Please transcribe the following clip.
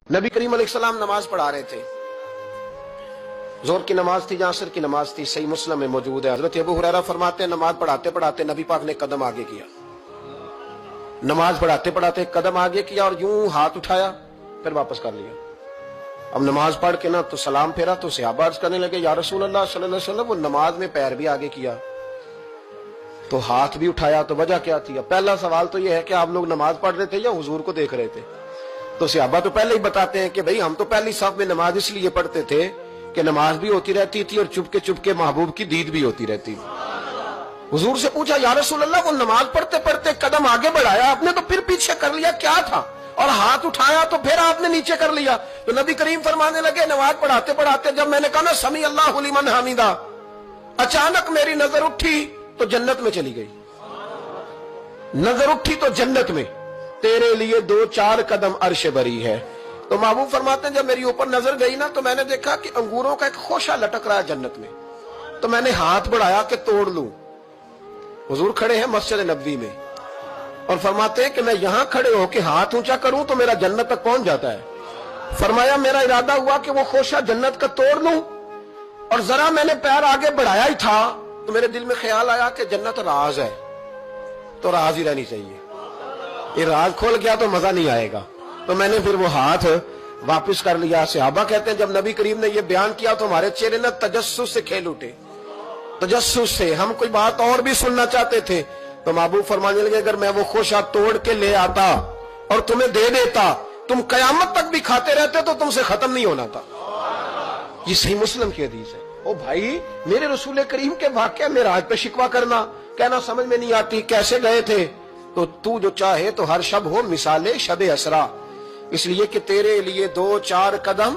नबी करीम अलैहिस्सलाम नमाज पढ़ा रहे थे, जोहर की नमाज थी या असर की नमाज थी, सही मुस्लिम में मौजूद है। हजरत अबू हुरैरा फरमाते हैं नमाज पढ़ाते पढ़ाते नबी पाक ने कदम आगे किया, नमाज पढ़ाते पढ़ाते कदम आगे किया और यूं हाथ उठाया फिर वापस कर लिया। अब नमाज पढ़ के ना तो सलाम फेरा तो सहाबा अर्ज करने लगे या रसूल अल्लाह सल्लल्लाहु अलैहि वसल्लम, वो नमाज में पैर भी आगे किया तो हाथ भी उठाया, तो वजह क्या थी? पहला सवाल तो यह है कि आप लोग नमाज पढ़ रहे थे या हुजूर को देख रहे थे? तो सहाबा तो पहले ही बताते हैं कि भाई हम तो पहली साफ में नमाज इसलिए पढ़ते थे कि नमाज भी होती रहती थी और चुपके चुपके महबूब की दीद भी होती रहती थी। हुजूर से पूछा या रसूल अल्लाह, वो नमाज पढ़ते पढ़ते कदम आगे बढ़ाया आपने तो फिर पीछे कर लिया, क्या था? और हाथ उठाया तो फिर आपने नीचे कर लिया। तो नबी करीम फरमाने लगे नमाज पढ़ाते पढ़ाते जब मैंने कहा ना समी अल्लाहु लिमन हमीदा, अचानक मेरी नजर उठी तो जन्नत में चली गई। नजर उठी तो जन्नत में, तेरे लिए 2-4 कदम अर्श बरी है। तो महबूब फरमाते हैं जब मेरी ऊपर नजर गई ना तो मैंने देखा कि अंगूरों का एक खोशा लटक रहा है जन्नत में, तो मैंने हाथ बढ़ाया कि तोड़ लूं। हुजूर खड़े हैं मस्जिद नबवी में और फरमाते हैं कि मैं यहां खड़े होकर हाथ ऊंचा करूं तो मेरा जन्नत तक पहुंच जाता है। फरमाया मेरा इरादा हुआ कि वो खोशा जन्नत का तोड़ लूं और जरा मैंने पैर आगे बढ़ाया ही था तो मेरे दिल में ख्याल आया कि जन्नत राज है तो राज ही रहनी चाहिए, ये राज खोल गया तो मजा नहीं आएगा। तो मैंने फिर वो हाथ वापस कर लिया। सहाबा कहते हैं जब नबी करीम ने ये बयान किया तो हमारे चेहरे ने तजस्सुस से खेल उठे, तजस्सुस से। हम कोई बात और भी सुनना चाहते थे तो महबूब फरमाने लगे अगर मैं वो खोशा तोड़ के ले आता और तुम्हें दे देता तुम कयामत तक भी खाते रहते तो तुमसे खत्म नहीं होना था। ये सही मुस्लिम की हदीस है। ओ भाई, मेरे रसूल करीम के वाक़या में राज पे शिकवा करना, कहना समझ में नहीं आती कैसे गए थे। तो तू जो चाहे तो हर शब हो मिसाले शबे असरा, इसलिए कि तेरे लिए 2-4 कदम